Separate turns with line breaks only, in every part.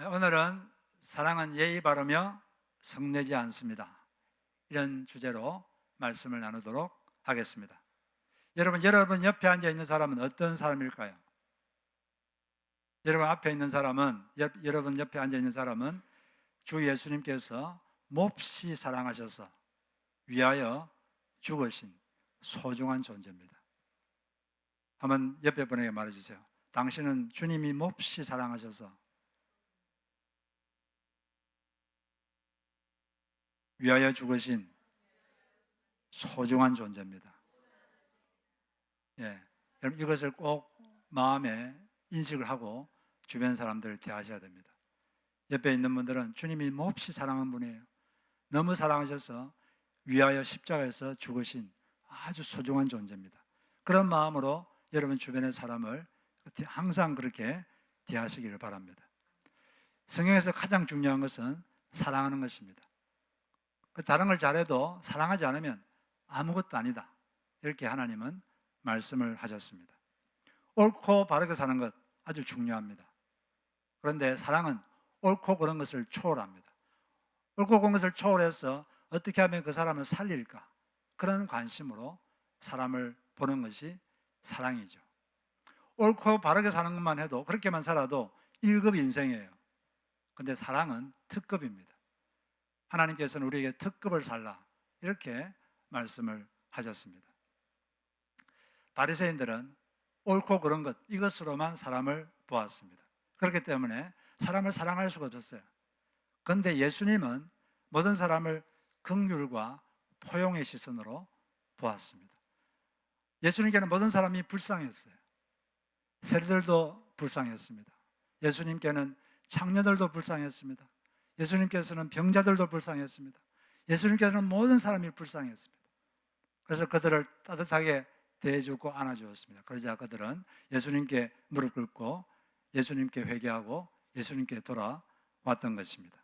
오늘은 사랑은 예의 바르며 성내지 않습니다. 이런 주제로 말씀을 나누도록 하겠습니다. 여러분 옆에 앉아 있는 사람은 어떤 사람일까요? 여러분 앞에 있는 사람은, 여러분 옆에 앉아 있는 사람은 주 예수님께서 몹시 사랑하셔서 위하여 죽으신 소중한 존재입니다. 한번 옆에 분에게 말해주세요. 당신은 주님이 몹시 사랑하셔서 위하여 죽으신 소중한 존재입니다. 여러분 이것을 꼭 마음에 인식을 하고 주변 사람들을 대하셔야 됩니다. 옆에 있는 분들은 주님이 몹시 사랑한 분이에요. 너무 사랑하셔서 위하여 십자가에서 죽으신 아주 소중한 존재입니다. 그런 마음으로 여러분 주변의 사람을 항상 그렇게 대하시기를 바랍니다. 성경에서 가장 중요한 것은 사랑하는 것입니다. 다른 걸 잘해도 사랑하지 않으면 아무것도 아니다. 이렇게 하나님은 말씀을 하셨습니다. 옳고 바르게 사는 것 아주 중요합니다. 그런데 사랑은 옳고 그런 것을 초월합니다. 옳고 그런 것을 초월해서 어떻게 하면 그 사람을 살릴까? 그런 관심으로 사람을 보는 것이 사랑이죠. 옳고 바르게 사는 것만 해도, 그렇게만 살아도 1급 인생이에요. 그런데 사랑은 특급입니다. 하나님께서는 우리에게 특급을 살라 이렇게 말씀을 하셨습니다. 바리새인들은 옳고 그런 것 이것으로만 사람을 보았습니다. 그렇기 때문에 사람을 사랑할 수가 없었어요. 그런데 예수님은 모든 사람을 긍휼과 포용의 시선으로 보았습니다. 예수님께는 모든 사람이 불쌍했어요. 세리들도 불쌍했습니다. 예수님께는 창녀들도 불쌍했습니다. 예수님께서는 병자들도 불쌍했습니다. 예수님께서는 모든 사람이 불쌍했습니다. 그래서 그들을 따뜻하게 대해주고 안아주었습니다. 그러자 그들은 예수님께 무릎 꿇고 예수님께 회개하고 예수님께 돌아왔던 것입니다.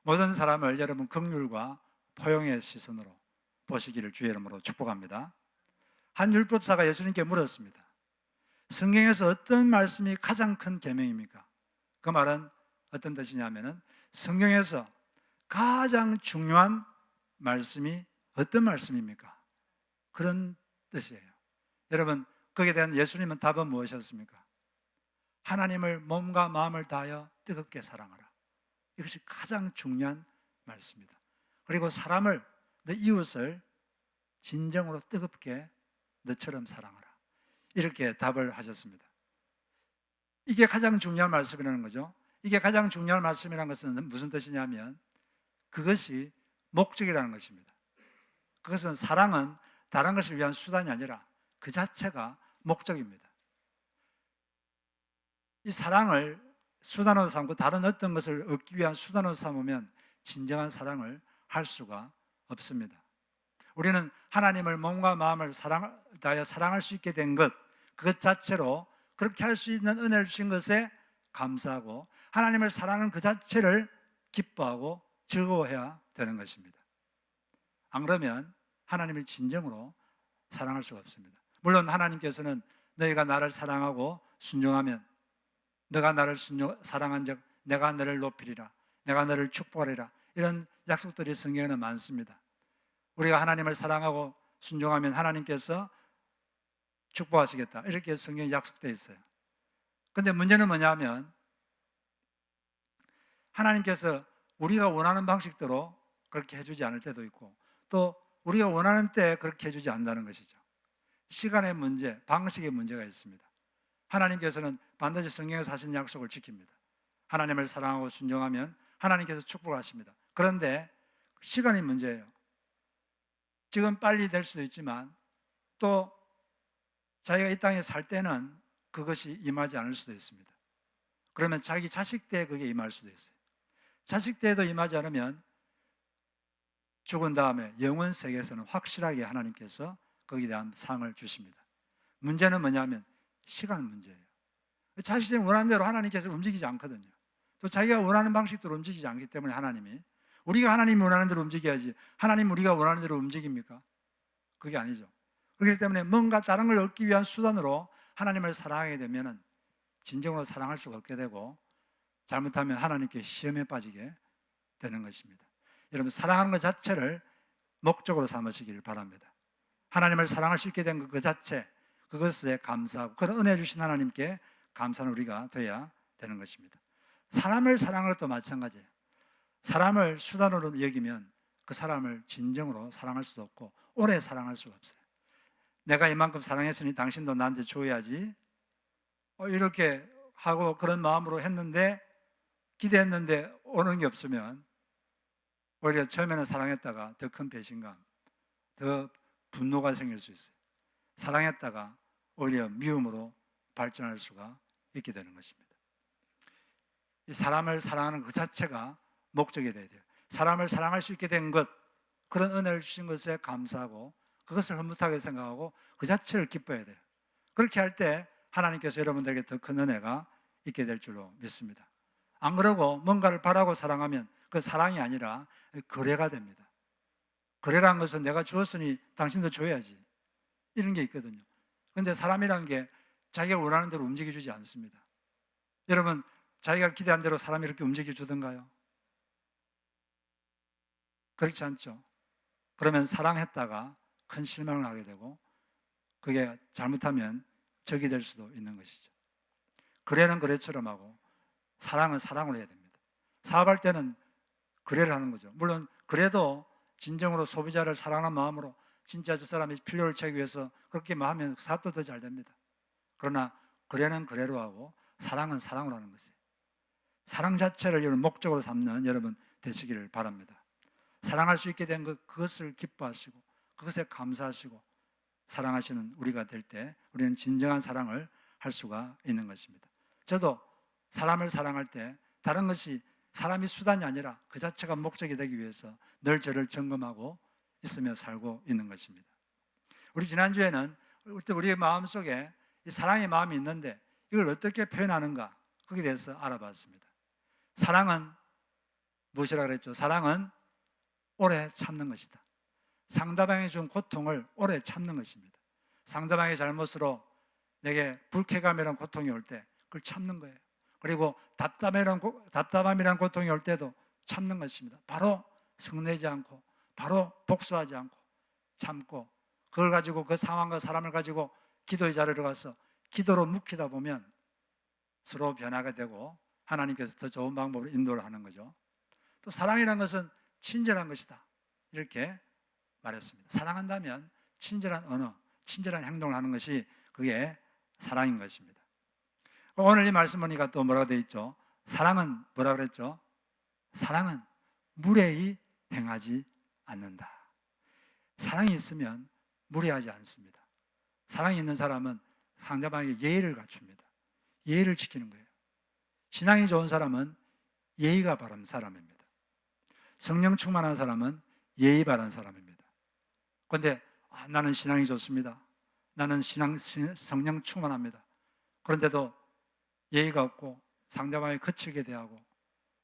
모든 사람을 여러분 긍휼과 포용의 시선으로 보시기를 주의 이름으로 축복합니다. 한 율법사가 예수님께 물었습니다. 성경에서 어떤 말씀이 가장 큰 계명입니까? 그 말은 어떤 뜻이냐면은 성경에서 가장 중요한 말씀이 어떤 말씀입니까? 그런 뜻이에요. 여러분 거기에 대한 예수님은 답은 무엇이었습니까? 하나님을 몸과 마음을 다하여 뜨겁게 사랑하라. 이것이 가장 중요한 말씀입니다. 그리고 사람을, 내 이웃을 진정으로 뜨겁게 너처럼 사랑하라. 이렇게 답을 하셨습니다. 이게 가장 중요한 말씀이라는 거죠. 이게 가장 중요한 말씀이라는 것은 무슨 뜻이냐면 그것이 목적이라는 것입니다. 그것은 사랑은 다른 것을 위한 수단이 아니라 그 자체가 목적입니다. 이 사랑을 수단으로 삼고 다른 어떤 것을 얻기 위한 수단으로 삼으면 진정한 사랑을 할 수가 없습니다. 우리는 하나님을 몸과 마음을 다하여 사랑할 수 있게 된 것, 그것 자체로 그렇게 할 수 있는 은혜를 주신 것에 감사하고 하나님을 사랑하는 그 자체를 기뻐하고 즐거워해야 되는 것입니다. 안 그러면 하나님을 진정으로 사랑할 수가 없습니다. 물론 하나님께서는 너희가 나를 사랑하고 순종하면 너가 나를 사랑한 적 내가 너를 높이리라, 내가 너를 축복하리라, 이런 약속들이 성경에는 많습니다. 우리가 하나님을 사랑하고 순종하면 하나님께서 축복하시겠다, 이렇게 성경에 약속되어 있어요. 그런데 문제는 뭐냐면 하나님께서 우리가 원하는 방식대로 그렇게 해주지 않을 때도 있고 또 우리가 원하는 때 그렇게 해주지 않는다는 것이죠. 시간의 문제, 방식의 문제가 있습니다. 하나님께서는 반드시 성경에서 하신 약속을 지킵니다. 하나님을 사랑하고 순종하면 하나님께서 축복을 하십니다. 그런데 시간이 문제예요. 지금 빨리 될 수도 있지만 또 자기가 이 땅에 살 때는 그것이 임하지 않을 수도 있습니다. 그러면 자기 자식 때에 그게 임할 수도 있어요. 자식 때에도 임하지 않으면 죽은 다음에 영원 세계에서는 확실하게 하나님께서 거기에 대한 상을 주십니다. 문제는 뭐냐면 시간 문제예요. 자신이 원하는 대로 하나님께서 움직이지 않거든요. 또 자기가 원하는 방식대로 움직이지 않기 때문에 우리가 하나님이 원하는 대로 움직여야지 하나님 우리가 원하는 대로 움직입니까? 그게 아니죠. 그렇기 때문에 뭔가 다른 걸 얻기 위한 수단으로 하나님을 사랑하게 되면 진정으로 사랑할 수가 없게 되고 잘못하면 하나님께 시험에 빠지게 되는 것입니다. 여러분, 사랑하는 것 자체를 목적으로 삼으시길 바랍니다. 하나님을 사랑할 수 있게 된 그 자체, 그것에 감사하고 그런 은혜 주신 하나님께 감사하는 우리가 되어야 되는 것입니다. 사람을 사랑하는 것도 마찬가지예요. 사람을 수단으로 여기면 그 사람을 진정으로 사랑할 수도 없고 오래 사랑할 수가 없어요. 내가 이만큼 사랑했으니 당신도 나한테 줘야지, 이렇게 하고 그런 마음으로 했는데, 기대했는데 오는 게 없으면 오히려 처음에는 사랑했다가 더 큰 배신감, 더 분노가 생길 수 있어요. 사랑했다가 오히려 미움으로 발전할 수가 있게 되는 것입니다. 이 사람을 사랑하는 그 자체가 목적이 되어야 돼요. 사람을 사랑할 수 있게 된 것, 그런 은혜를 주신 것에 감사하고 그것을 흐뭇하게 생각하고 그 자체를 기뻐해야 돼요. 그렇게 할 때 하나님께서 여러분들에게 더 큰 은혜가 있게 될 줄로 믿습니다. 안 그러고 뭔가를 바라고 사랑하면 그 사랑이 아니라 거래가 됩니다. 거래라는 것은 내가 주었으니 당신도 줘야지, 이런 게 있거든요. 그런데 사람이라는 게 자기가 원하는 대로 움직여주지 않습니다. 여러분, 자기가 기대한 대로 사람이 이렇게 움직여주던가요? 그렇지 않죠. 그러면 사랑했다가 큰 실망을 하게 되고 그게 잘못하면 적이 될 수도 있는 것이죠. 거래는 거래처럼 하고 사랑은 사랑으로 해야 됩니다. 사업할 때는 거래를 하는 거죠. 물론 그래도 진정으로 소비자를 사랑하는 마음으로 진짜 저 사람이 필요를 채우기 위해서 그렇게 하면 사업도 더 잘 됩니다. 그러나 거래는 거래로 하고 사랑은 사랑으로 하는 것이에요. 사랑 자체를 여러분 목적으로 삼는 여러분 되시기를 바랍니다. 사랑할 수 있게 된 그것을 기뻐하시고 그것에 감사하시고 사랑하시는 우리가 될 때 우리는 진정한 사랑을 할 수가 있는 것입니다. 저도 사람을 사랑할 때 다른 것이 사람이 수단이 아니라 그 자체가 목적이 되기 위해서 늘 저를 점검하고 있으며 살고 있는 것입니다. 우리 지난주에는 우리의 마음속에 이 사랑의 마음이 있는데 이걸 어떻게 표현하는가, 거기에 대해서 알아봤습니다. 사랑은 무엇이라고 그랬죠? 사랑은 오래 참는 것이다. 상대방이 준 고통을 오래 참는 것입니다. 상대방의 잘못으로 내게 불쾌감이라는 고통이 올 때 그걸 참는 거예요. 그리고 답답함이라는 고통이 올 때도 참는 것입니다. 바로 성내지 않고 바로 복수하지 않고 참고 그걸 가지고 그 상황과 사람을 가지고 기도의 자리로 가서 기도로 묵히다 보면 서로 변화가 되고 하나님께서 더 좋은 방법으로 인도를 하는 거죠. 또 사랑이라는 것은 친절한 것이다, 이렇게 말했습니다. 사랑한다면 친절한 언어, 친절한 행동을 하는 것이 그게 사랑인 것입니다. 오늘 이 말씀 보니까 또 뭐라고 되어 있죠? 사랑은 뭐라고 그랬죠? 사랑은 무례히 행하지 않는다. 사랑이 있으면 무례하지 않습니다. 사랑이 있는 사람은 상대방에게 예의를 갖춥니다. 예의를 지키는 거예요. 신앙이 좋은 사람은 예의가 바른 사람입니다. 성령 충만한 사람은 예의 바른 사람입니다. 그런데 나는 신앙이 좋습니다. 나는 성령 충만합니다. 그런데도 예의가 없고 상대방에 거칠게 대하고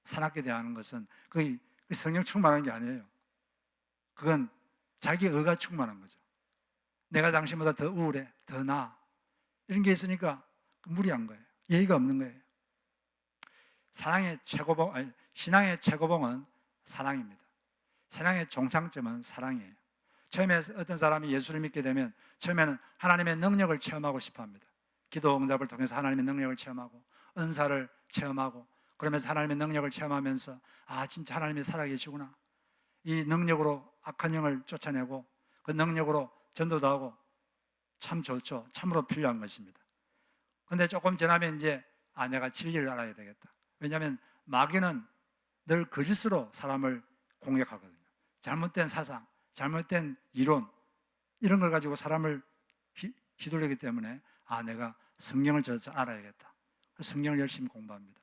사납게 대하는 것은 그 성령 충만한 게 아니에요. 그건 자기 의가 충만한 거죠. 내가 당신보다 더 우울해, 더 나아, 이런 게 있으니까 무리한 거예요. 예의가 없는 거예요. 신앙의 최고봉은 사랑입니다. 신앙의 정상점은 사랑이에요. 처음에 어떤 사람이 예수를 믿게 되면 처음에는 하나님의 능력을 체험하고 싶어 합니다. 기도 응답을 통해서 하나님의 능력을 체험하고 은사를 체험하고 그러면서 하나님의 능력을 체험하면서 진짜 하나님이 살아계시구나, 이 능력으로 악한 영을 쫓아내고 그 능력으로 전도도 하고 참 좋죠. 참으로 필요한 것입니다. 그런데 조금 지나면 이제 내가 진리를 알아야 되겠다. 왜냐하면 마귀는 늘 거짓으로 사람을 공격하거든요. 잘못된 사상, 잘못된 이론, 이런 걸 가지고 사람을 휘둘리기 때문에 내가 성경을 잘 알아야겠다. 성경을 열심히 공부합니다.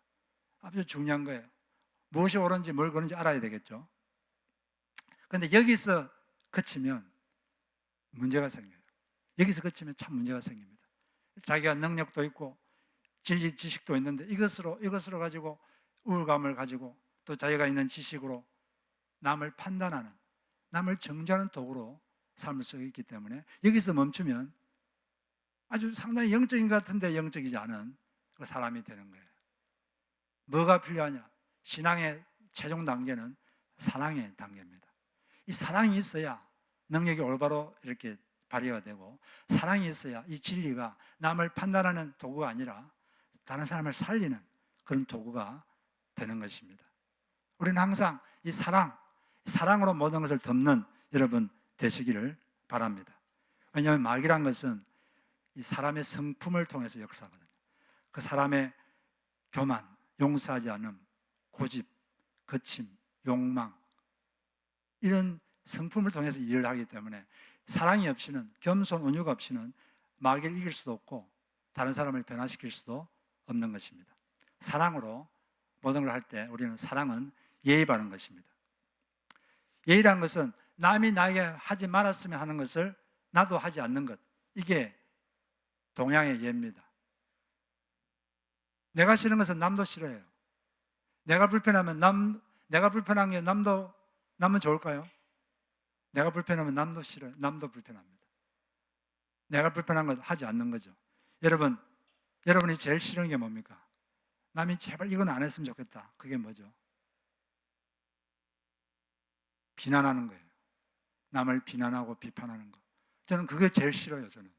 아주 중요한 거예요. 무엇이 옳은지 뭘 그런지 알아야 되겠죠. 그런데 여기서 그치면 문제가 생겨요. 여기서 그치면 참 문제가 생깁니다. 자기가 능력도 있고 진리 지식도 있는데 이것으로 가지고 우울감을 가지고 또 자기가 있는 지식으로 남을 판단하는, 남을 정죄하는 도구로 삶을 쓰고 있기 때문에 여기서 멈추면 아주 상당히 영적인 것 같은데 영적이지 않은 그 사람이 되는 거예요. 뭐가 필요하냐? 신앙의 최종 단계는 사랑의 단계입니다. 이 사랑이 있어야 능력이 올바로 이렇게 발휘가 되고, 사랑이 있어야 이 진리가 남을 판단하는 도구가 아니라 다른 사람을 살리는 그런 도구가 되는 것입니다. 우리는 항상 이 사랑으로 모든 것을 덮는 여러분 되시기를 바랍니다. 왜냐하면 마귀란 것은 이 사람의 성품을 통해서 역사하거든요. 그 사람의 교만, 용서하지 않음, 고집, 거침, 욕망, 이런 성품을 통해서 일을 하기 때문에 사랑이 없이는, 겸손, 온유가 없이는 마귀를 이길 수도 없고 다른 사람을 변화시킬 수도 없는 것입니다. 사랑으로 모든 걸 할 때 우리는 사랑은 예의 바른 것입니다. 예의라는 것은 남이 나에게 하지 말았으면 하는 것을 나도 하지 않는 것, 이게 동양의 예입니다. 내가 싫은 것은 남도 싫어해요. 내가 불편한 게 남은 좋을까요? 내가 불편하면 남도 싫어요. 남도 불편합니다. 내가 불편한 것 하지 않는 거죠. 여러분이 제일 싫은 게 뭡니까? 남이 제발 이건 안 했으면 좋겠다. 그게 뭐죠? 비난하는 거예요. 남을 비난하고 비판하는 거. 저는 그게 제일 싫어요. 저는.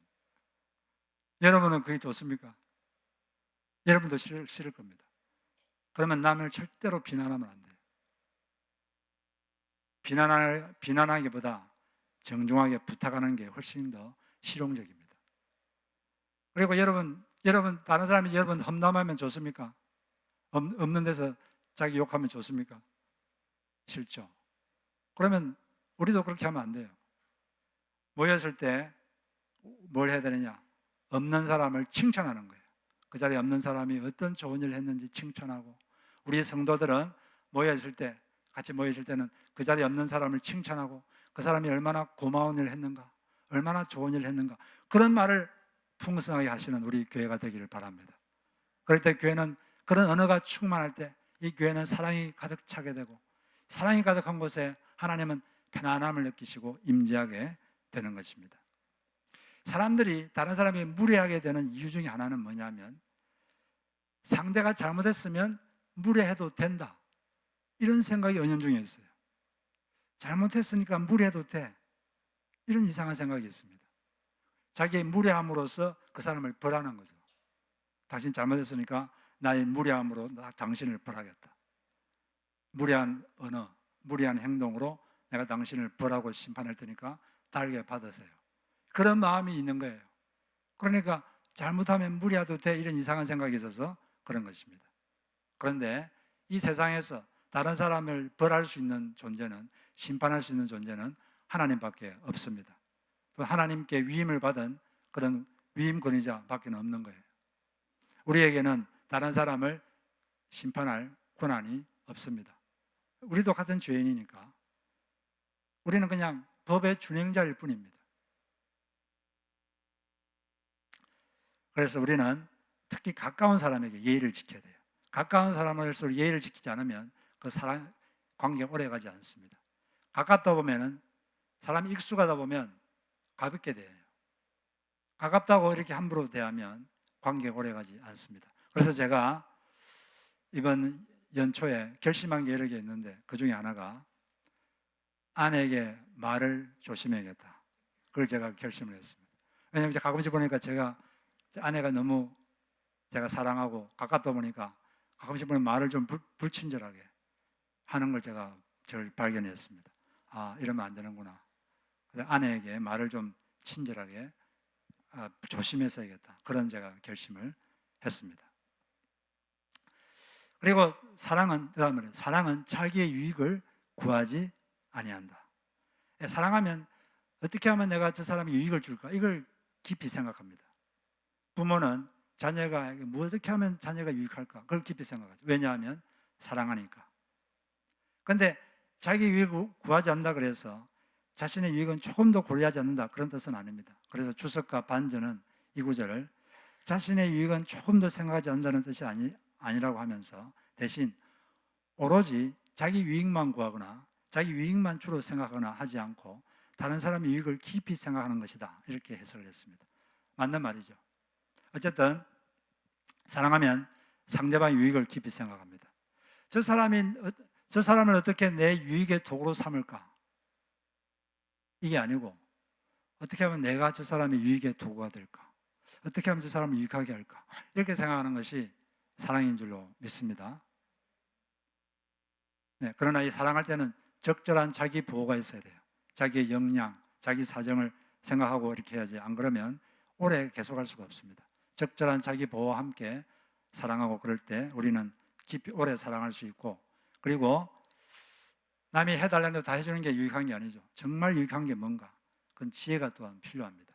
여러분은 그게 좋습니까? 여러분도 싫을 겁니다. 그러면 남을 절대로 비난하면 안 돼요. 비난하기보다 정중하게 부탁하는 게 훨씬 더 실용적입니다. 그리고 여러분 다른 사람이 여러분 험담하면 좋습니까? 없는 데서 자기 욕하면 좋습니까? 싫죠. 그러면 우리도 그렇게 하면 안 돼요. 모였을 때 뭘 해야 되느냐? 없는 사람을 칭찬하는 거예요. 그 자리에 없는 사람이 어떤 좋은 일을 했는지 칭찬하고, 우리 성도들은 같이 모였을 때는 그 자리에 없는 사람을 칭찬하고, 그 사람이 얼마나 고마운 일을 했는가, 얼마나 좋은 일을 했는가, 그런 말을 풍성하게 하시는 우리 교회가 되기를 바랍니다. 그럴 때 교회는, 그런 언어가 충만할 때 이 교회는 사랑이 가득 차게 되고, 사랑이 가득한 곳에 하나님은 편안함을 느끼시고 임재하게 되는 것입니다. 사람들이 다른 사람이 무례하게 되는 이유 중에 하나는 뭐냐면, 상대가 잘못했으면 무례해도 된다, 이런 생각이 은연중에 있어요. 잘못했으니까 무례해도 돼, 이런 이상한 생각이 있습니다. 자기의 무례함으로써 그 사람을 벌하는 거죠. 당신 잘못했으니까 나의 무례함으로 당신을 벌하겠다. 무례한 언어, 무례한 행동으로 내가 당신을 벌하고 심판할 테니까 달게 받으세요. 그런 마음이 있는 거예요. 그러니까 잘못하면 무례해도 돼, 이런 이상한 생각이 있어서 그런 것입니다. 그런데 이 세상에서 다른 사람을 벌할 수 있는 존재는, 심판할 수 있는 존재는 하나님밖에 없습니다. 또 하나님께 위임을 받은 그런 위임권의자 밖에 없는 거예요. 우리에게는 다른 사람을 심판할 권한이 없습니다. 우리도 같은 죄인이니까 우리는 그냥 법의 준행자일 뿐입니다. 그래서 우리는 특히 가까운 사람에게 예의를 지켜야 돼요. 가까운 사람을수록 예의를 지키지 않으면 그 사람 관계가 오래가지 않습니다. 가깝다 보면은, 사람이 익숙하다 보면 가볍게 돼요. 가깝다고 이렇게 함부로 대하면 관계가 오래가지 않습니다. 그래서 제가 이번 연초에 결심한 게 여러 개 있는데, 그 중에 하나가 아내에게 말을 조심해야겠다. 그걸 제가 결심을 했습니다. 왜냐하면 가끔씩 보니까 제가 아내가 너무 제가 사랑하고 가깝다 보니까 가끔씩 보면 말을 좀 불친절하게 하는 걸 제가 발견했습니다. 아, 이러면 안 되는구나. 아내에게 말을 좀 친절하게 조심해서 해야겠다. 그런 제가 결심을 했습니다. 그리고 사랑은 자기의 유익을 구하지 아니한다. 사랑하면 어떻게 하면 내가 저 사람이 유익을 줄까? 이걸 깊이 생각합니다. 부모는 자녀가 어떻게 하면 자녀가 유익할까? 그걸 깊이 생각하죠. 왜냐하면 사랑하니까. 그런데 자기 유익을 구하지 않는다 그래서 자신의 유익은 조금 더 고려하지 않는다, 그런 뜻은 아닙니다. 그래서 주석과 반전은 이 구절을 자신의 유익은 조금 더 생각하지 않는다는 뜻이 아니라고 하면서, 대신 오로지 자기 유익만 구하거나 자기 유익만 주로 생각하거나 하지 않고 다른 사람의 유익을 깊이 생각하는 것이다, 이렇게 해석을 했습니다. 맞는 말이죠. 어쨌든 사랑하면 상대방의 유익을 깊이 생각합니다. 저 사람을 어떻게 내 유익의 도구로 삼을까? 이게 아니고 어떻게 하면 내가 저 사람의 유익의 도구가 될까? 어떻게 하면 저 사람을 유익하게 할까? 이렇게 생각하는 것이 사랑인 줄로 믿습니다. 네, 그러나 이 사랑할 때는 적절한 자기 보호가 있어야 돼요. 자기의 역량, 자기 사정을 생각하고 이렇게 해야지. 안 그러면 오래 계속할 수가 없습니다. 적절한 자기 보호와 함께 사랑하고 그럴 때 우리는 깊이 오래 사랑할 수 있고, 그리고 남이 해달라는 대로 다 해주는 게 유익한 게 아니죠. 정말 유익한 게 뭔가? 그건 지혜가 또한 필요합니다.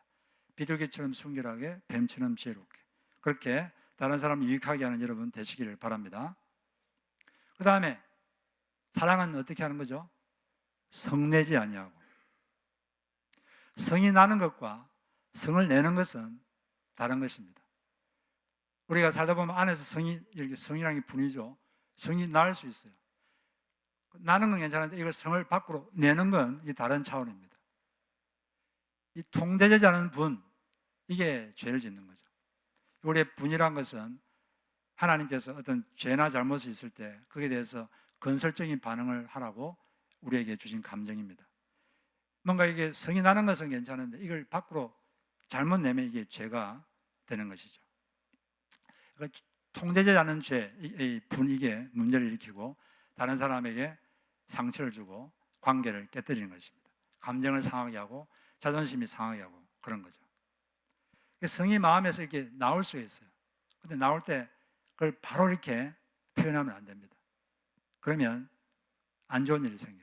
비둘기처럼 순결하게, 뱀처럼 지혜롭게, 그렇게 다른 사람을 유익하게 하는 여러분 되시기를 바랍니다. 그 다음에 사랑은 어떻게 하는 거죠? 성내지 아니하고. 성이 나는 것과 성을 내는 것은 다른 것입니다. 우리가 살다 보면 안에서 성이라는 게 분이죠. 성이 날 수 있어요. 나는 건 괜찮은데 이걸 성을 밖으로 내는 건 이 다른 차원입니다. 이 통제되지 않은 분, 이게 죄를 짓는 거죠. 우리의 분이란 것은 하나님께서 어떤 죄나 잘못이 있을 때 그에 대해서 건설적인 반응을 하라고 우리에게 주신 감정입니다. 뭔가 이게 성이 나는 것은 괜찮은데 이걸 밖으로 잘못 내면 이게 죄가 되는 것이죠. 그러니까 통제되지 않은 죄, 이 분, 이게 문제를 일으키고 다른 사람에게 상처를 주고 관계를 깨뜨리는 것입니다. 감정을 상하게 하고 자존심이 상하게 하고 그런 거죠. 성이 마음에서 이렇게 나올 수가 있어요. 근데 나올 때 그걸 바로 이렇게 표현하면 안 됩니다. 그러면 안 좋은 일이 생겨요.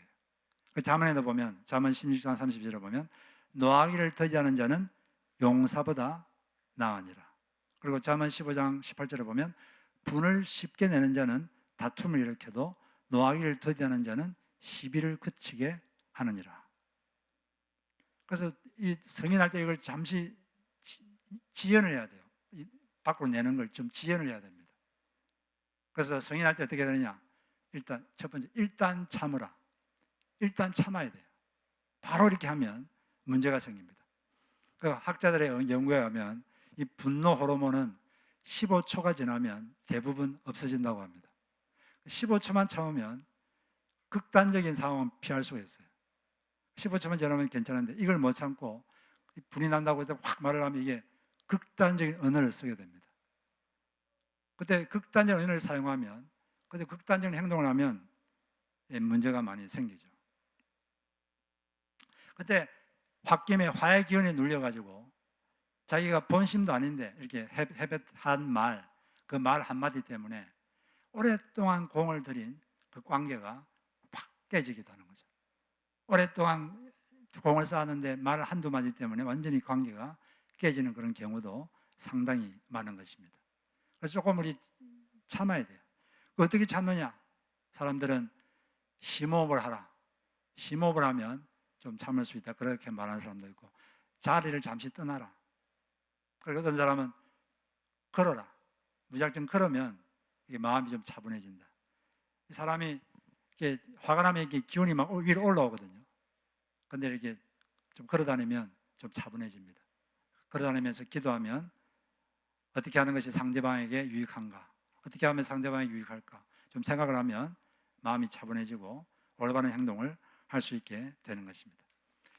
잠언에도 보면, 잠언 16장 32절에 보면 노하기를 더디하는 자는 용사보다 나으니라. 그리고 잠언 15장 18절에 보면 분을 쉽게 내는 자는 다툼을 일으켜도 노하기를 더디하는 자는 시비를 그치게 하느니라. 그래서 이 성인할 때 이걸 잠시 지연을 해야 돼요. 밖으로 내는 걸 좀 지연을 해야 됩니다. 그래서 성인할 때 어떻게 되느냐? 일단 첫 번째, 일단 참으라. 일단 참아야 돼요. 바로 이렇게 하면 문제가 생깁니다. 그 학자들의 연구에 의하면 이 분노 호르몬은 15초가 지나면 대부분 없어진다고 합니다. 15초만 참으면 극단적인 상황은 피할 수가 있어요. 15초만 지나면 괜찮은데 이걸 못 참고 분이 난다고 해서 확 말을 하면 이게 극단적인 언어를 쓰게 됩니다. 그때 극단적인 언어를 사용하면, 그때 극단적인 행동을 하면 문제가 많이 생기죠. 그때 홧김에 화의 기운이 눌려가지고 자기가 본심도 아닌데 이렇게 해뱉한 말, 그 말 한마디 때문에 오랫동안 공을 들인 그 관계가 확 깨지기도 하는 거죠. 오랫동안 공을 쌓았는데 말 한두 마디 때문에 완전히 관계가 깨지는 그런 경우도 상당히 많은 것입니다. 그래서 조금 우리 참아야 돼요. 어떻게 참느냐? 사람들은 심호흡을 하라. 심호흡을 하면 좀 참을 수 있다, 그렇게 말하는 사람도 있고, 자리를 잠시 떠나라. 그리고 어떤 사람은 걸어라. 무작정 걸으면 이게 마음이 좀 차분해진다. 사람이 이렇게 화가 나면 이렇게 기운이 막 위로 올라오거든요. 근데 이렇게 좀 걸어 다니면 좀 차분해집니다. 걸어 다니면서 기도하면 어떻게 하는 것이 상대방에게 유익한가? 어떻게 하면 상대방에게 유익할까? 좀 생각을 하면 마음이 차분해지고 올바른 행동을 할 수 있게 되는 것입니다.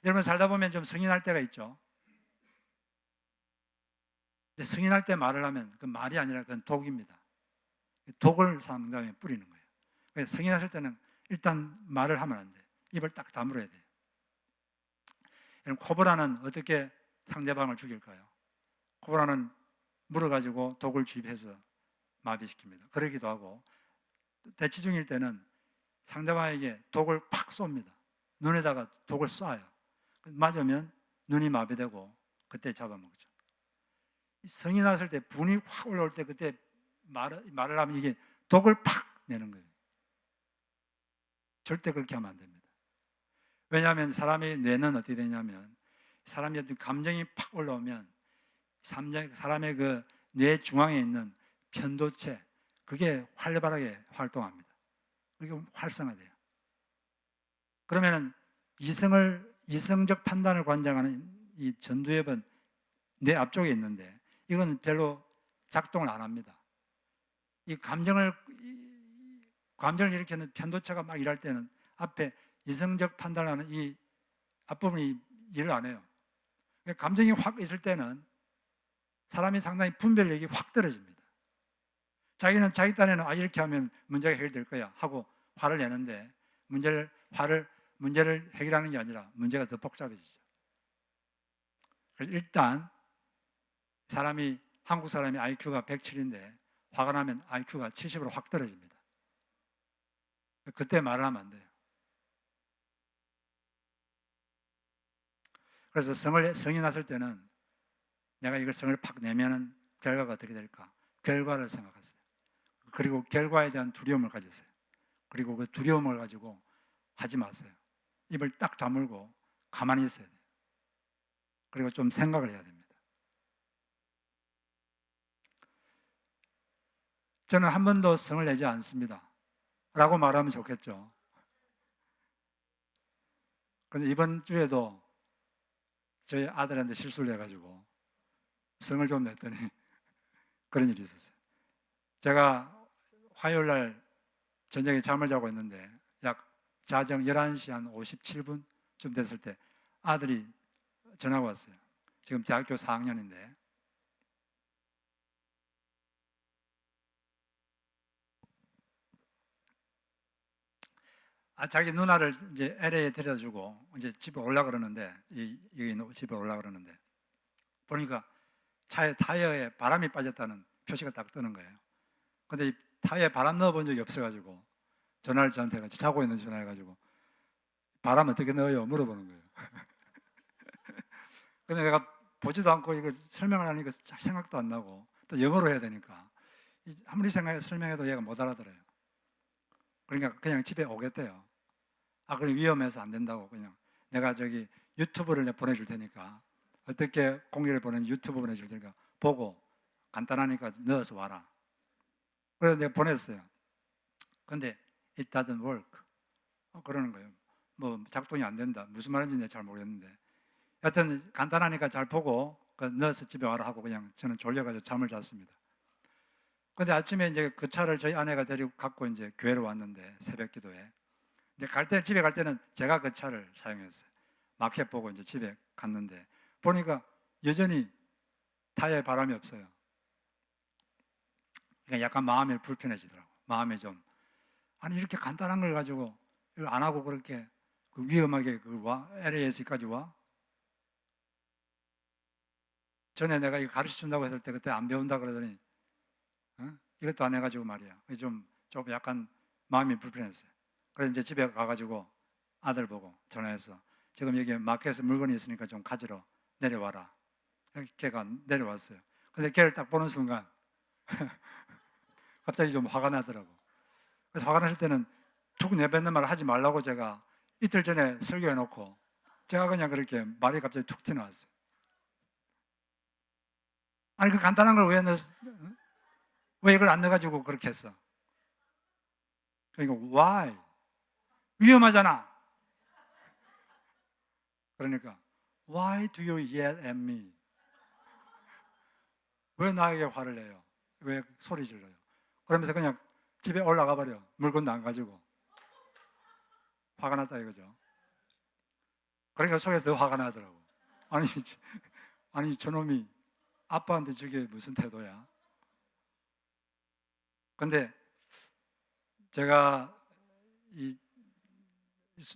여러분 살다 보면 좀 승인할 때가 있죠. 근데 승인할 때 말을 하면 그 말이 아니라 그건 독입니다. 독을 상대방에 뿌리는 거예요. 그래서 승인하실 때는 일단 말을 하면 안 돼요. 입을 딱 다물어야 돼요. 여러분 코브라는 어떻게 상대방을 죽일까요? 코브라는 물어가지고 독을 주입해서 마비시킵니다. 그러기도 하고, 대치 중일 때는 상대방에게 독을 팍 쏩니다. 눈에다가 독을 쏴요. 맞으면 눈이 마비되고 그때 잡아먹죠. 성이 났을 때, 분이 확 올라올 때 그때 말을 하면 이게 독을 팍 내는 거예요. 절대 그렇게 하면 안 됩니다. 왜냐하면 사람의 뇌는 어떻게 되냐면, 사람이 어떤 감정이 팍 올라오면 사람의 그 뇌 중앙에 있는 편도체, 그게 활발하게 활동합니다. 그게 활성화돼요. 그러면은 이성적 판단을 관장하는 이 전두엽은 뇌 앞쪽에 있는데 이건 별로 작동을 안 합니다. 이 감정을 감정을 일으키는 편도체가 막 일할 때는 앞에 이성적 판단하는 이 앞부분이 일을 안 해요. 감정이 확 있을 때는 사람이 상당히 분별력이 확 떨어집니다. 자기는 자기 딴에는 이렇게 하면 문제가 해결될 거야 하고 화를 내는데 문제를 해결하는 게 아니라 문제가 더 복잡해지죠. 그래서 일단 한국 사람이 IQ가 107인데 화가 나면 IQ가 70으로 확 떨어집니다. 그때 말을 하면 안 돼요. 그래서 성이 났을 때는 내가 이걸 성을 팍 내면은 결과가 어떻게 될까? 결과를 생각하세요. 그리고 결과에 대한 두려움을 가지세요. 그리고 그 두려움을 가지고 하지 마세요. 입을 딱 다물고 가만히 있어야 돼요. 그리고 좀 생각을 해야 됩니다. 저는 한 번도 성을 내지 않습니다. 라고 말하면 좋겠죠. 근데 이번 주에도 저희 아들한테 실수를 해가지고 성을 좀 냈더니 그런 일이 있었어요. 제가 화요일 날 저녁에 잠을 자고 있는데 약 자정 11시 한 57분쯤 됐을 때 아들이 전화가 왔어요. 지금 대학교 4학년인데 자기 누나를 이제 LA에 데려주고 이제 집에 올라 그러는데 집에 올라 그러는데 보니까 차에 타이어에 바람이 빠졌다는 표시가 딱 뜨는 거예요. 근데 이 타이어에 바람 넣어본 적이 없어가지고 전화를 저한테 해가지고 자고 있는지 전화해가지고 바람 어떻게 넣어요? 물어보는 거예요. 근데 내가 보지도 않고 이거 설명을 하니까 생각도 안 나고 또 영어로 해야 되니까 아무리 설명해도 얘가 못 알아들어요. 그러니까 그냥 집에 오겠대요. 그럼 위험해서 안 된다고 그냥 내가 저기 유튜브를 내가 보내줄 테니까 어떻게 공개를 보내는지 유튜브 보내줄 테니까 보고 간단하니까 넣어서 와라. 그래서 내가 보냈어요. 근데 it doesn't work. 그러는 거예요. 뭐 작동이 안 된다. 무슨 말인지 내가 잘 모르겠는데 하여튼 간단하니까 잘 보고 넣어서 집에 와라 하고 그냥 저는 졸려가지고 잠을 잤습니다. 근데 아침에 이제 그 차를 저희 아내가 데리고 갖고 이제 교회로 왔는데 새벽 기도에 근데 집에 갈 때는 제가 그 차를 사용했어요. 마켓 보고 이제 집에 갔는데 보니까 여전히 타이어에 바람이 없어요. 그러니까 약간 마음이 불편해지더라고. 마음이 좀 이렇게 간단한 걸 가지고 이걸 안 하고 그렇게 위험하게 LA에서까지 와? 전에 내가 이거 가르쳐 준다고 했을 때 그때 안 배운다 그러더니 이것도 안 해가지고 말이야. 좀 약간 마음이 불편했어요. 그래서 이제 집에 가가지고 아들 보고 전화해서 지금 여기 마켓에 물건이 있으니까 좀 가지러 내려와라. 걔가 내려왔어요. 근데 걔를 딱 보는 순간 갑자기 좀 화가 나더라고. 그래서 화가 났을 때는 툭 내뱉는 말을 하지 말라고 제가 이틀 전에 설교해놓고 제가 그냥 그렇게 말이 갑자기 툭 튀어나왔어요. 그 간단한 걸 왜 이걸 안 넣어가지고 그렇게 했어? 그러니까 why? 위험하잖아. 그러니까 why do you yell at me? 왜 나에게 화를 내요? 왜 소리 질러요? 그러면서 그냥 집에 올라가 버려. 물건도 안 가지고. 화가 났다 이거죠. 그러니까 속에서 더 화가 나더라고. 아니 저놈이 아빠한테 저게 무슨 태도야? 근데 제가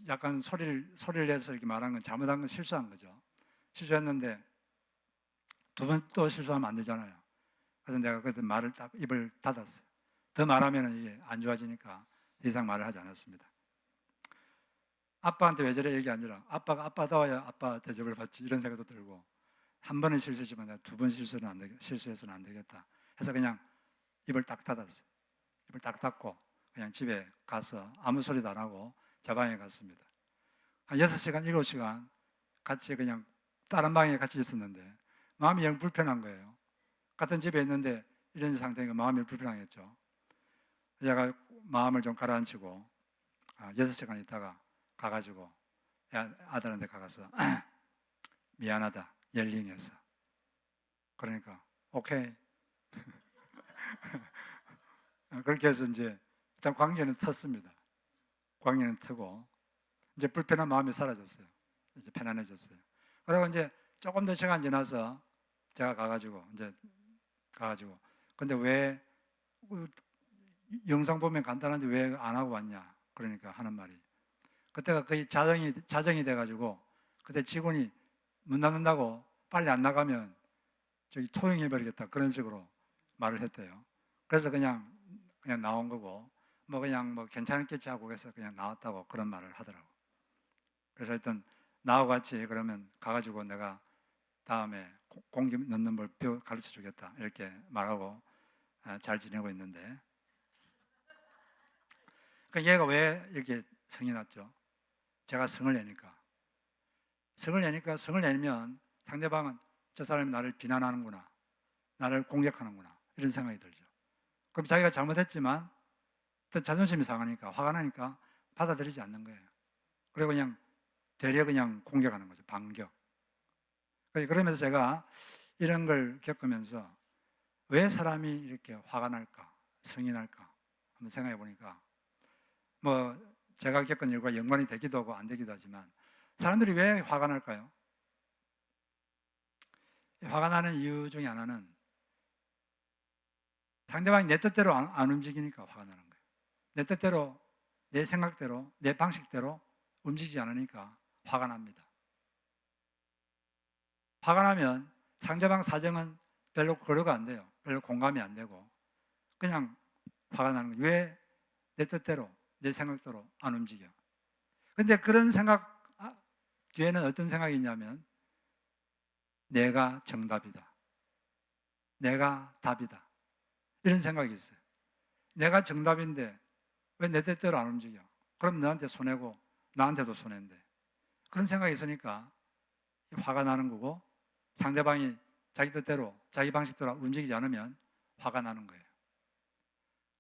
약간 소리를 내서 이렇게 말한 건 잘못한 건 실수한 거죠. 실수했는데 두 번 또 실수하면 안 되잖아요. 그래서 내가 그때 말을 딱 입을 닫았어요. 더 말하면 이게 안 좋아지니까 더 이상 말을 하지 않았습니다. 아빠한테 왜 저래 얘기 아니라 아빠가 아빠다워야 아빠 대접을 받지 이런 생각도 들고 한 번은 실수했지만 내가 두 번 실수해서는 안 되겠다 해서 그냥 입을 딱 닫았어요. 입을 딱 닫고 그냥 집에 가서 아무 소리도 안 하고 제 방에 갔습니다. 한 6시간, 7시간 같이 그냥 다른 방에 같이 있었는데 마음이 영 불편한 거예요. 같은 집에 있는데 이런 상태니까 마음이 불편하겠죠. 제가 마음을 좀 가라앉히고 6시간 있다가 가가지고 아들한테 가서 미안하다, 옐링했어. 그러니까 오케이 그렇게 해서 이제 일단 관계는 텄습니다. 관계는 트고 이제 불편한 마음이 사라졌어요. 이제 편안해졌어요. 그리고 이제 조금 더 시간 지나서 제가 가가지고 근데 왜 영상 보면 간단한데 왜 안 하고 왔냐? 그러니까 하는 말이 그때가 거의 자정이 돼가지고 그때 직원이 문 닫는다고 빨리 안 나가면 저기 토용해버리겠다 그런 식으로 말을 했대요. 그래서 그냥 나온 거고 그냥 괜찮겠지 하고 해서 그냥 나왔다고 그런 말을 하더라고. 그래서 하여튼 나하고 같이 그러면 가가지고 내가 다음에 공기 넣는 걸 가르쳐 주겠다 이렇게 말하고 잘 지내고 있는데 그 얘가 왜 이렇게 성이 났죠? 제가 성을 내니까 성을 내면 상대방은 저 사람이 나를 비난하는구나, 나를 공격하는구나 이런 생각이 들죠. 그럼 자기가 잘못했지만 또 자존심이 상하니까 화가 나니까 받아들이지 않는 거예요. 그리고 그냥 되려 그냥 공격하는 거죠. 반격. 그러면서 제가 이런 걸 겪으면서 왜 사람이 이렇게 화가 날까, 성이 날까 한번 생각해 보니까 제가 겪은 일과 연관이 되기도 하고 안 되기도 하지만 사람들이 왜 화가 날까요? 화가 나는 이유 중에 하나는 상대방이 내 뜻대로 안 움직이니까 화가 나는 거예요. 내 뜻대로, 내 생각대로, 내 방식대로 움직이지 않으니까 화가 납니다. 화가 나면 상대방 사정은 별로 고려가 안 돼요. 별로 공감이 안 되고 그냥 화가 나는 거예요. 왜 내 뜻대로, 내 생각대로 안 움직여? 근데 그런 생각 뒤에는 어떤 생각이 있냐면 내가 정답이다. 내가 답이다. 이런 생각이 있어요. 내가 정답인데 왜 내 뜻대로 안 움직여? 그럼 너한테 손해고 나한테도 손해인데. 그런 생각이 있으니까 화가 나는 거고 상대방이 자기 뜻대로 자기 방식대로 움직이지 않으면 화가 나는 거예요.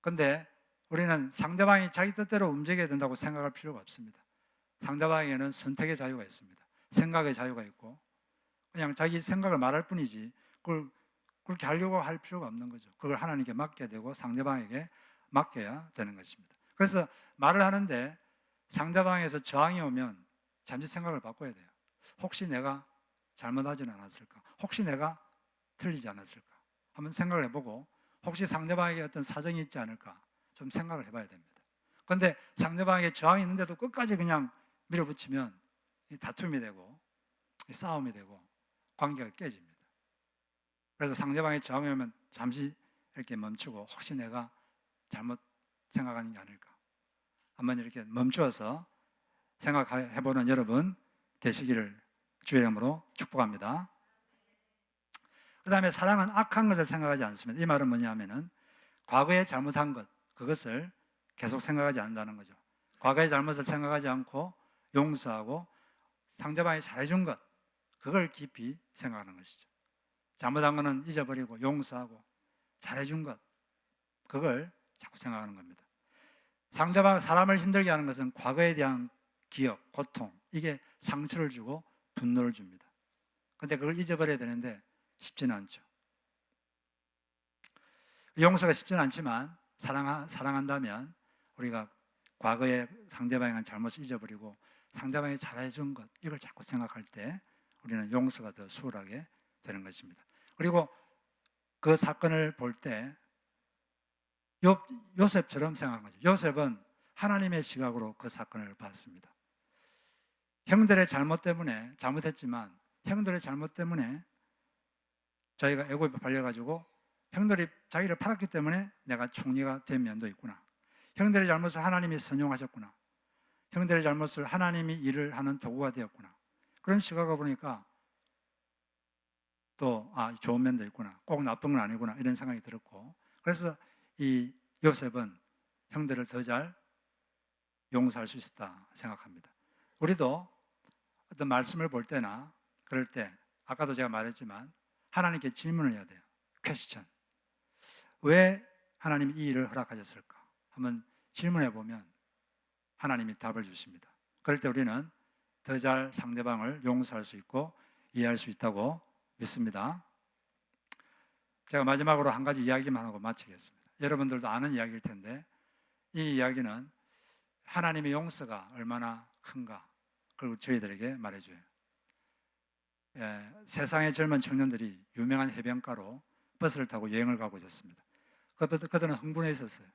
그런데 우리는 상대방이 자기 뜻대로 움직여야 된다고 생각할 필요가 없습니다. 상대방에게는 선택의 자유가 있습니다. 생각의 자유가 있고 그냥 자기 생각을 말할 뿐이지 그걸 그렇게 하려고 할 필요가 없는 거죠. 그걸 하나님께 맡겨야 되고 상대방에게 맡겨야 되는 것입니다. 그래서 말을 하는데 상대방에서 저항이 오면 잠시 생각을 바꿔야 돼요. 혹시 내가 잘못하지는 않았을까? 혹시 내가 틀리지 않았을까? 한번 생각을 해보고 혹시 상대방에게 어떤 사정이 있지 않을까? 좀 생각을 해봐야 됩니다. 그런데 상대방에게 저항이 있는데도 끝까지 그냥 밀어붙이면 다툼이 되고 싸움이 되고 관계가 깨집니다. 그래서 상대방이 저항이 오면 잠시 이렇게 멈추고 혹시 내가 잘못 생각하는 게 아닐까? 한번 이렇게 멈추어서 생각해보는 여러분 되시기를 주의 이름으로 축복합니다. 그 다음에 사랑은 악한 것을 생각하지 않습니다. 이 말은 뭐냐면은 과거에 잘못한 것, 그것을 계속 생각하지 않는다는 거죠. 과거의 잘못을 생각하지 않고 용서하고 상대방이 잘해준 것, 그걸 깊이 생각하는 것이죠. 잘못한 것은 잊어버리고 용서하고 잘해준 것, 그걸 자꾸 생각하는 겁니다. 상대방 사람을 힘들게 하는 것은 과거에 대한 기억, 고통, 이게 상처를 주고 분노를 줍니다. 그런데 그걸 잊어버려야 되는데 쉽지는 않죠. 용서가 쉽지는 않지만 사랑한다면 우리가 과거에 상대방에 대한 잘못을 잊어버리고 상대방이 잘해준 것, 이걸 자꾸 생각할 때 우리는 용서가 더 수월하게 되는 것입니다. 그리고 그 사건을 볼 때 요셉처럼 생각한 거죠. 요셉은 하나님의 시각으로 그 사건을 봤습니다. 형들의 잘못 때문에 잘못했지만 형들의 잘못 때문에 저희가 애굽에 팔려가지고 형들이 자기를 팔았기 때문에 내가 총리가 된 면도 있구나. 형들의 잘못을 하나님이 선용하셨구나. 형들의 잘못을 하나님이 일을 하는 도구가 되었구나. 그런 시각을 보니까 또 좋은 면도 있구나. 꼭 나쁜 건 아니구나. 이런 생각이 들었고 그래서 이 요셉은 형들을 더 잘 용서할 수 있었다 생각합니다. 우리도 어떤 말씀을 볼 때나 그럴 때 아까도 제가 말했지만 하나님께 질문을 해야 돼요. 퀘스천. 왜 하나님이 이 일을 허락하셨을까? 한번 질문해 보면 하나님이 답을 주십니다. 그럴 때 우리는 더 잘 상대방을 용서할 수 있고 이해할 수 있다고 믿습니다. 제가 마지막으로 한 가지 이야기만 하고 마치겠습니다. 여러분들도 아는 이야기일 텐데 이 이야기는 하나님의 용서가 얼마나 큰가, 그걸 저희들에게 말해줘요. 세상의 젊은 청년들이 유명한 해변가로 버스를 타고 여행을 가고 있었습니다. 그들은 흥분해 있었어요.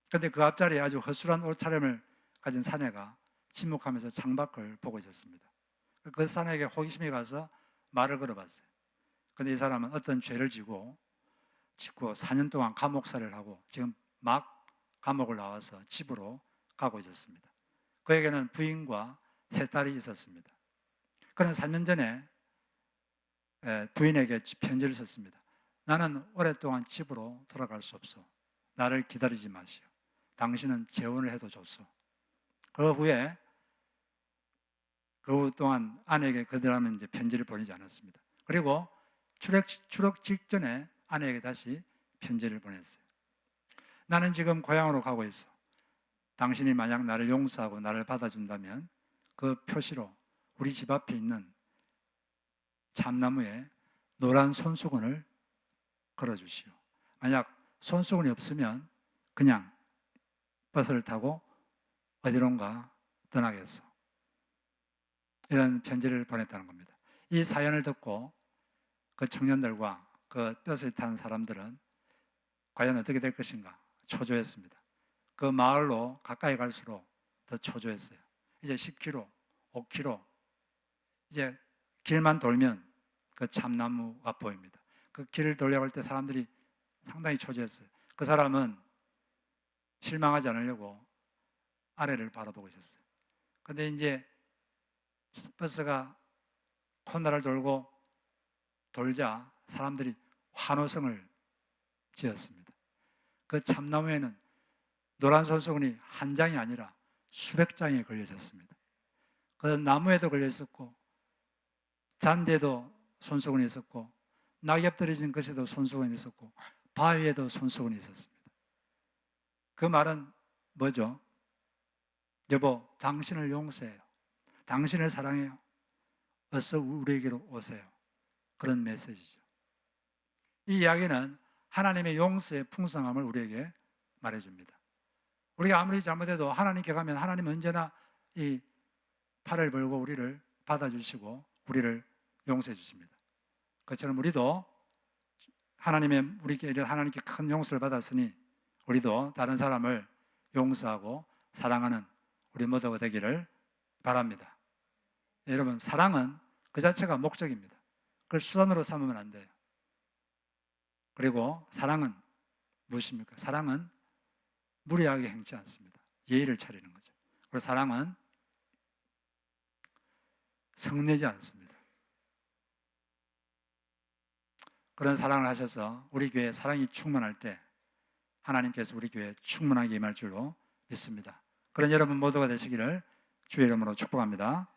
그런데 그 앞자리에 아주 허술한 옷차림을 가진 사내가 침묵하면서 창밖을 보고 있었습니다. 그 사내에게 호기심이 가서 말을 걸어봤어요. 그런데 이 사람은 어떤 죄를 짓고 4년 동안 감옥살이를 하고 지금 막 감옥을 나와서 집으로 가고 있었습니다. 그에게는 부인과 세 딸이 있었습니다. 그는 3년 전에 부인에게 편지를 썼습니다. 나는 오랫동안 집으로 돌아갈 수 없어. 나를 기다리지 마시오. 당신은 재혼을 해도 좋소. 그 후 동안 아내에게 그들은 이제 편지를 보내지 않았습니다. 그리고 추록 직전에 아내에게 다시 편지를 보냈어요. 나는 지금 고향으로 가고 있어. 당신이 만약 나를 용서하고 나를 받아준다면 그 표시로 우리 집 앞에 있는 참나무에 노란 손수건을 걸어주시오. 만약 손수건이 없으면 그냥 버스를 타고 어디론가 떠나겠소. 이런 편지를 보냈다는 겁니다. 이 사연을 듣고 그 청년들과 그 버스에 탄 사람들은 과연 어떻게 될 것인가 초조했습니다. 그 마을로 가까이 갈수록 더 초조했어요. 이제 10km, 5km, 이제 길만 돌면 그 참나무가 보입니다. 그 길을 돌려갈 때 사람들이 상당히 초조했어요. 그 사람은 실망하지 않으려고 아래를 바라보고 있었어요. 그런데 이제 버스가 코너를 돌자 사람들이 환호성을 지었습니다. 그 참나무에는 노란 손수건이 한 장이 아니라 수백 장이 걸려 있었습니다. 그 나무에도 걸려 있었고 잔디에도 손수건이 있었고 낙엽 떨어진 것에도 손수건이 있었고 바위에도 손수건이 있었습니다. 그 말은 뭐죠? 여보, 당신을 용서해요. 당신을 사랑해요. 어서 우리에게로 오세요. 그런 메시지죠. 이 이야기는 하나님의 용서의 풍성함을 우리에게 말해줍니다. 우리가 아무리 잘못해도 하나님께 가면 하나님 언제나 이 팔을 벌고 우리를 받아주시고 우리를 용서해 주십니다. 그처럼 우리도 하나님께 큰 용서를 받았으니 우리도 다른 사람을 용서하고 사랑하는 우리 모두가 되기를 바랍니다. 여러분, 사랑은 그 자체가 목적입니다. 그걸 수단으로 삼으면 안 돼요. 그리고 사랑은 무엇입니까? 사랑은 무리하게 행치 않습니다. 예의를 차리는 거죠. 그리고 사랑은 성내지 않습니다. 그런 사랑을 하셔서 우리 교회에 사랑이 충만할 때 하나님께서 우리 교회에 충만하게 임할 줄로 믿습니다. 그런 여러분 모두가 되시기를 주의 이름으로 축복합니다.